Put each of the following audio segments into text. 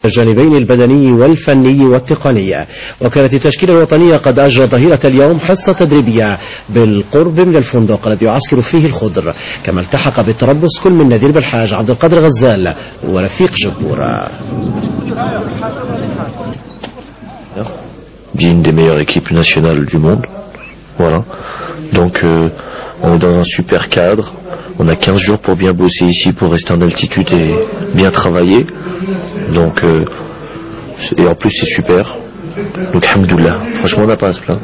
الجانبين البدني والفني والتقني. وكانت التشكيلة الوطنية قد أجرت ظهيرة اليوم حصة تدريبية بالقرب من الفندق الذي يعسكر فيه الخضر، كما التحق بالتربص كل من نذير بالحاج، عبد القادر غزال ورفيق جبور. D'une des meilleures équipes nationales du monde. Voilà. Donc on est dans un super cadre. On a 15 jours pour bien bosser ici, pour rester en altitude et bien travailler. Donc et en plus c'est super. Donc alhamdoulilah, franchement on n'a pas à se plaindre.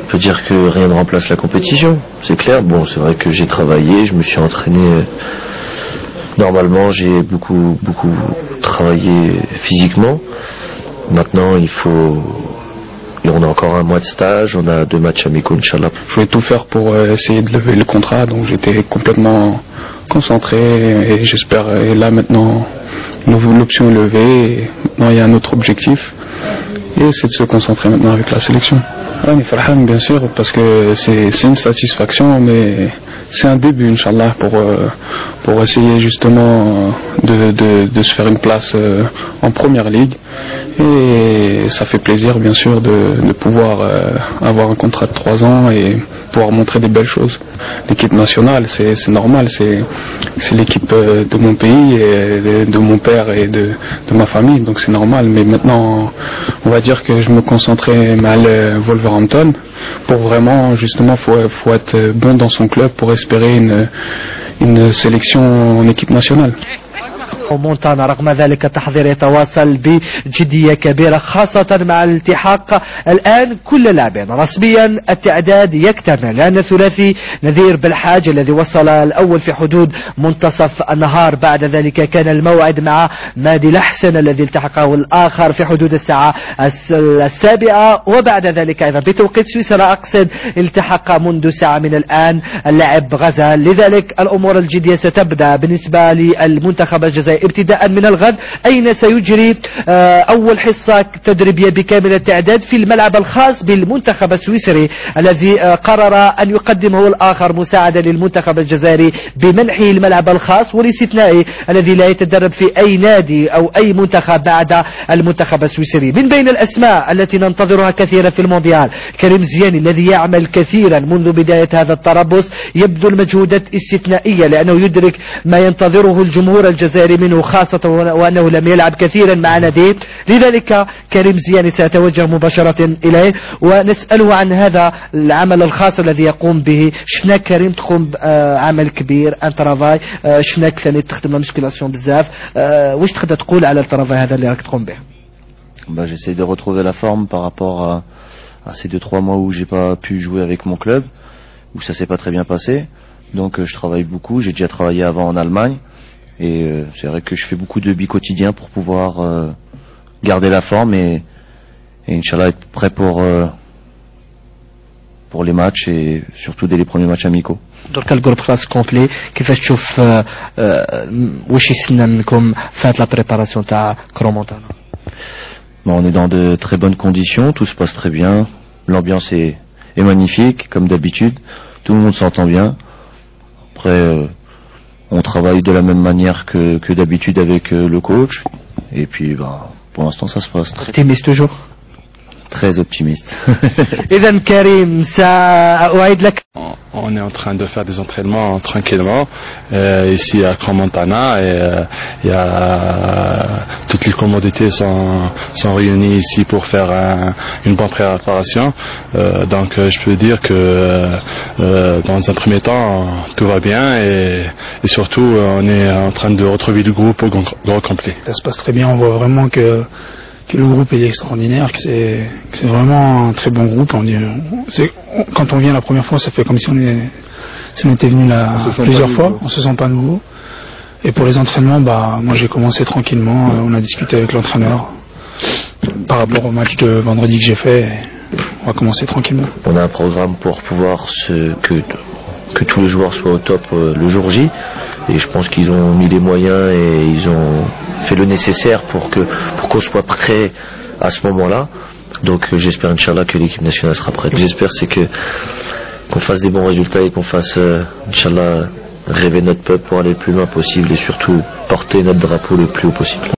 On peut dire que rien ne remplace la compétition, c'est clair. Bon, c'est vrai que j'ai travaillé, je me suis entraîné normalement, j'ai beaucoup travaillé physiquement. Maintenant on a encore un mois de stage, on a 2 matchs amicaux, Inch'Allah. Je vais tout faire pour essayer de lever le contrat, donc j'étais complètement concentré et j'espère, et là maintenant l'option est levée, et maintenant il y a un autre objectif, et c'est de se concentrer maintenant avec la sélection. On est farhan bien sûr, parce que c'est une satisfaction, mais c'est un début, Inch'Allah, pour essayer justement de se faire une place en première ligue. Et ça fait plaisir bien sûr de pouvoir avoir un contrat de 3 ans et pouvoir montrer des belles choses. L'équipe nationale, c'est normal, c'est l'équipe de mon pays et de mon père et de ma famille, donc c'est normal. Mais maintenant, on va dire que je me concentrais mal Wolverhampton pour vraiment, justement, faut être bon dans son club pour espérer une sélection en équipe nationale. مونتانا رغم ذلك التحضير يتواصل بجدية كبيرة، خاصة مع الالتحاق الآن كل لاعب رسميا. التعداد يكتمل لأن الثلاثي نذير بالحاج الذي وصل الأول في حدود منتصف النهار، بعد ذلك كان الموعد مع مادي الأحسن الذي التحقه الآخر في حدود الساعة 7، وبعد ذلك أيضا بتوقيت سويسرا أقصد التحق منذ ساعة من الآن اللاعب غزال. لذلك الأمور الجدية ستبدأ بالنسبة للمنتخب الجزائري ابتداء من الغد، أين سيجري أول حصة تدريبية بكامل التعداد في الملعب الخاص بالمنتخب السويسري الذي قرر أن يقدمه الآخر مساعدة للمنتخب الجزائري بمنحه الملعب الخاص والاستثنائي الذي لا يتدرب في أي نادي أو أي منتخب بعد المنتخب السويسري. من بين الأسماء التي ننتظرها كثيرا في المونديال كريم زياني الذي يعمل كثيرا منذ بداية هذا التربص، يبذل مجهودات استثنائية لأنه يدرك ما ينتظره الجمهور الجزائري منه، خاصة وأنه لم يلعب كثيرا مع ناديه. لذلك كريم زياني سيتوجه مباشرة إليه ونسأله عن هذا العمل الخاص الذي يقوم به. شفناك كريم تقوم بعمل كبير، ان ترافاي، شفناك ثاني تخدم المسكولاسيون بزاف، واش تقدر تقول على الترافاي هذا اللي راك تقوم به؟ J'essaie de retrouver la forme par rapport à ces 2-3 mois où j'ai pas pu jouer avec mon club, où ça s'est pas très bien passé. Donc je travaille beaucoup, j'ai déjà travaillé avant en Allemagne. Et c'est vrai que je fais beaucoup de bi-quotidien pour pouvoir garder la forme et Inch'Allah être prêt pour les matchs et surtout dès les premiers matchs amicaux. درك الجروب خلاص كومبلي، كيفاش تشوف واش يستنى منكم في هاد لا بريباراسيون تاع كرومونتانا؟ On est dans de très bonnes conditions, tout se passe très bien, l'ambiance est magnifique comme d'habitude, tout le monde s'entend bien. Après on travaille de la même manière que d'habitude avec le coach. Et puis, pour l'instant, ça se passe très optimiste toujours. Très optimiste. إذن كريم سأعيد لك. On est en train de faire des entraînements tranquillement ici à Crans-Montana et toutes les commodités sont réunies ici pour faire une bonne préparation. Donc je peux dire que dans un premier temps tout va bien et surtout on est en train de retrouver le groupe au grand complet. Ça se passe très bien, on voit vraiment que le groupe est extraordinaire, que c'est vraiment un très bon groupe. Quand on vient la première fois, ça fait comme si on était venu là plusieurs fois, on se sent pas nouveau. Et pour les entraînements, moi j'ai commencé tranquillement, on a discuté avec l'entraîneur par rapport au match de vendredi que j'ai fait, on va commencer tranquillement. On a un programme pour pouvoir que tous les joueurs soient au top le jour J. Et je pense qu'ils ont mis les moyens et ils ont fait le nécessaire pour qu'on soit prêt à ce moment-là. Donc j'espère Inch'Allah que l'équipe nationale sera prête. J'espère qu'on fasse des bons résultats et qu'on fasse Inch'Allah rêver notre peuple pour aller le plus loin possible et surtout porter notre drapeau le plus haut possible.